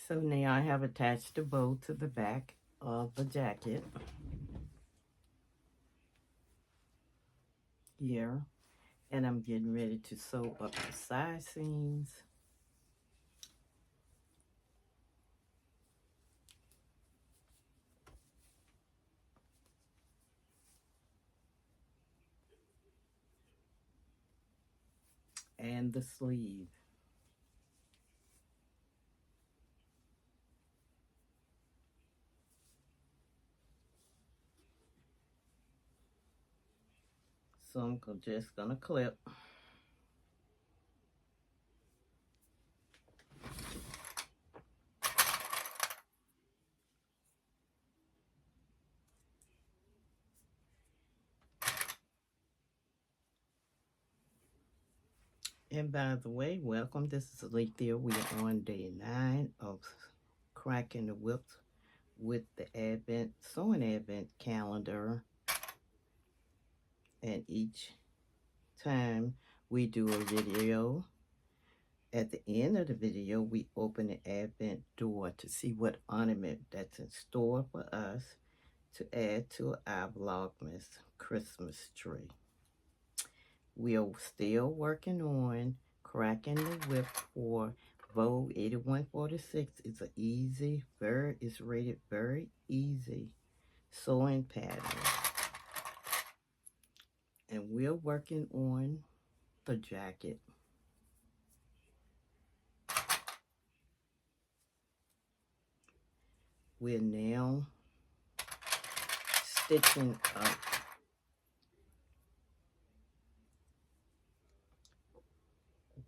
So now I have attached the bow to the back of the jacket here, and I'm getting ready to sew up the side seams. And the sleeve. So I'm just gonna clip. And by the way, welcome. This is Alethea. We are on day 9 of cracking the whip with the sewing advent calendar. And each time we do a video, at the end of the video, we open the advent door to see what ornament that's in store for us to add to our Vlogmas Christmas tree. We are still working on cracking the whip for Vogue 8146. It's it's rated very easy sewing pattern. And we're working on the jacket. We're now stitching up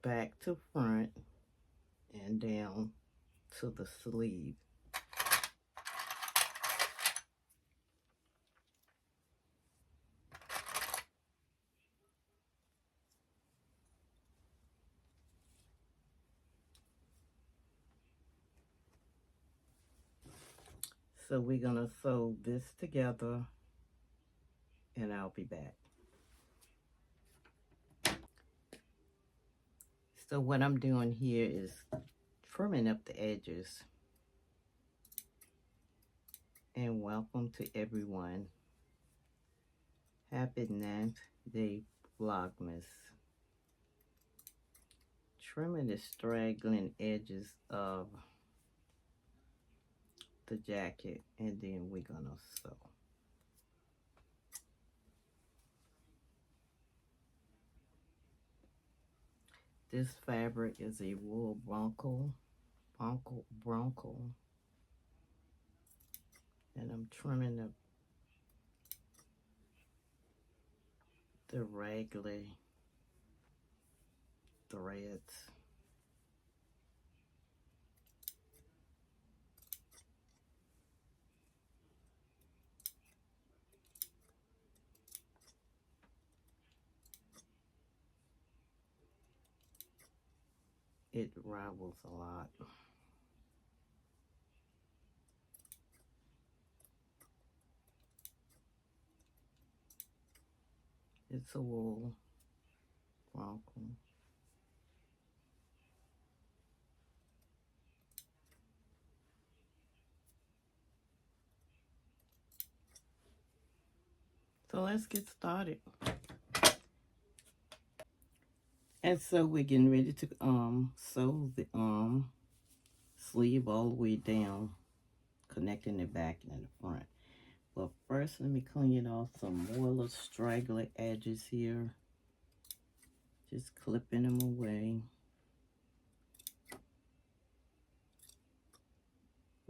back to front and down to the sleeve. So we're gonna sew this together and I'll be back. So what I'm doing here is trimming up the edges. And welcome to everyone. Happy 9th day Vlogmas. Trimming the straggling edges of the jacket, and then we're gonna sew. This fabric is a wool bronco, and I'm trimming the raggly threads. It ravels a lot. It's a wool bronco. So let's get started. And so we're getting ready to sew the sleeve all the way down, connecting the back and the front. But first, let me clean off some more little straggly edges here. Just clipping them away.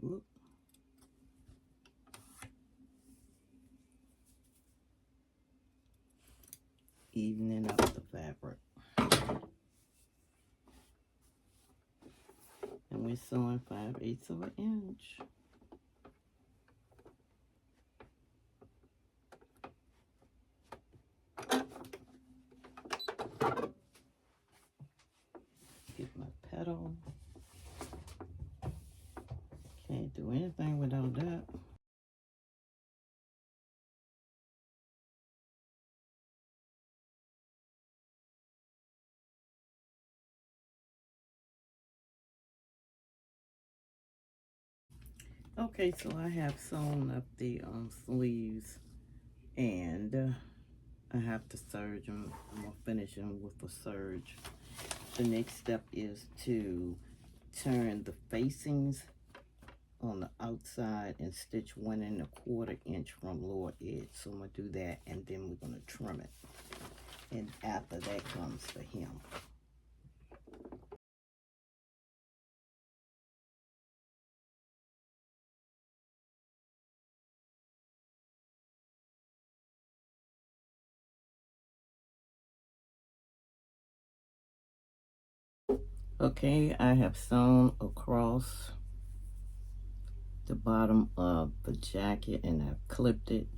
Oop. Evening up the fabric. And we're sewing 5/8 of an inch. Get my petal. Can't do anything without that. Okay, so I have sewn up the sleeves, and I have to serge them. I'm gonna finish them with a serge. The next step is to turn the facings on the outside and stitch 1¼ inch from lower edge. So I'm gonna do that, and then we're gonna trim it. And after that comes the hem. Okay, I have sewn across the bottom of the jacket, and I've clipped it,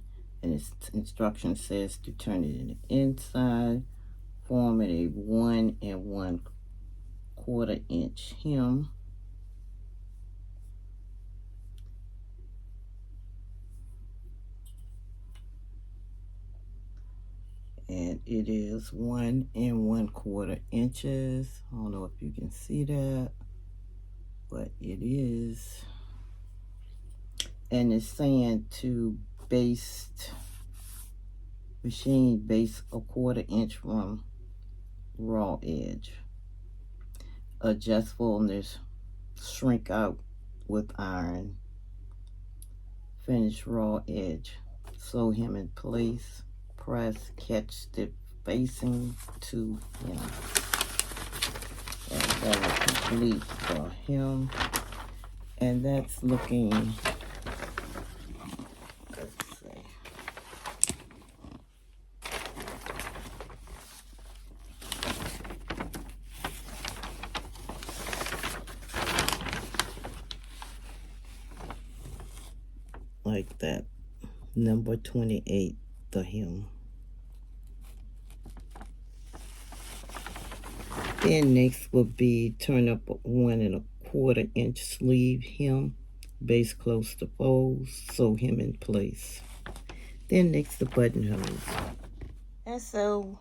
and its instruction says to turn it in the inside, forming a 1¼ inch hem, and it is 1¼ inches. I don't know if you can see that, but it is. And it's saying to machine base 1/4 inch from raw edge. Adjust fullness, shrink out with iron, finish raw edge, sew hem in place, press, catch the facing to hem. And that will complete the hem. And that's looking, let's see, like that. Number 28, the hem. Then next will be turn up a 1¼ inch sleeve hem, base close to folds, sew hem in place. Then next the buttonholes. And so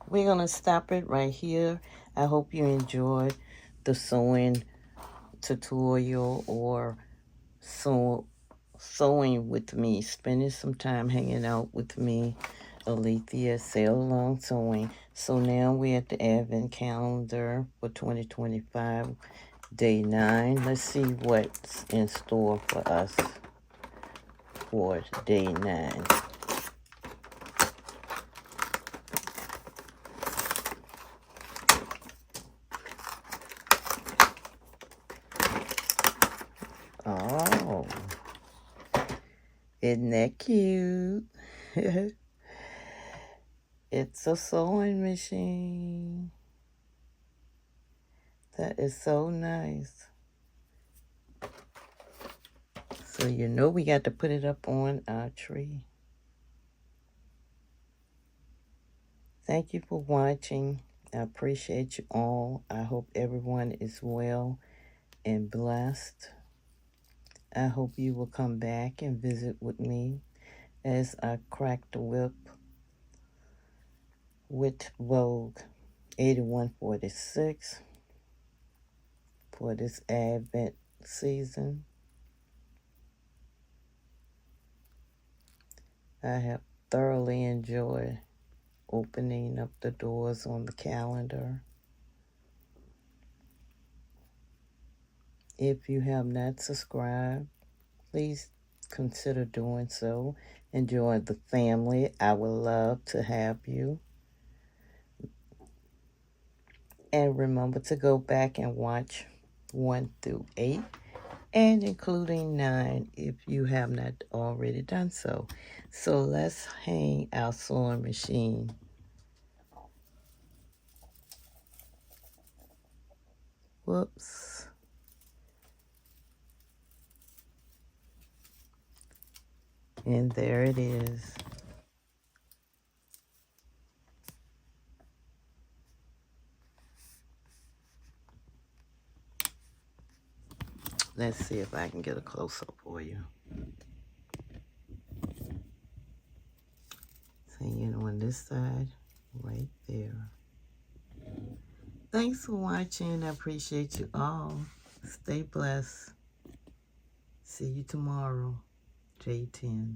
we're gonna stop it right here. I hope you enjoyed the sewing tutorial, or sewing with me, spending some time hanging out with me, Alethea Sail Along Sewing. So now we're at the Advent calendar for 2025, day 9. Let's see what's in store for us for day 9. Oh, isn't that cute? It's a sewing machine. That is so nice. So you know we got to put it up on our tree. Thank you for watching. I appreciate you all. I hope everyone is well and blessed. I hope you will come back and visit with me as I crack the whip with Vogue 8146 for this Advent season. I have thoroughly enjoyed opening up the doors on the calendar. If you have not subscribed, please consider doing so and join the family. I would love to have you. And remember to go back and watch 1 through 8, and including 9 if you have not already done so. So let's hang our sewing machine. Whoops. And there it is. Let's see if I can get a close-up for you. Hanging on this side, right there. Thanks for watching. I appreciate you all. Stay blessed. See you tomorrow. J10.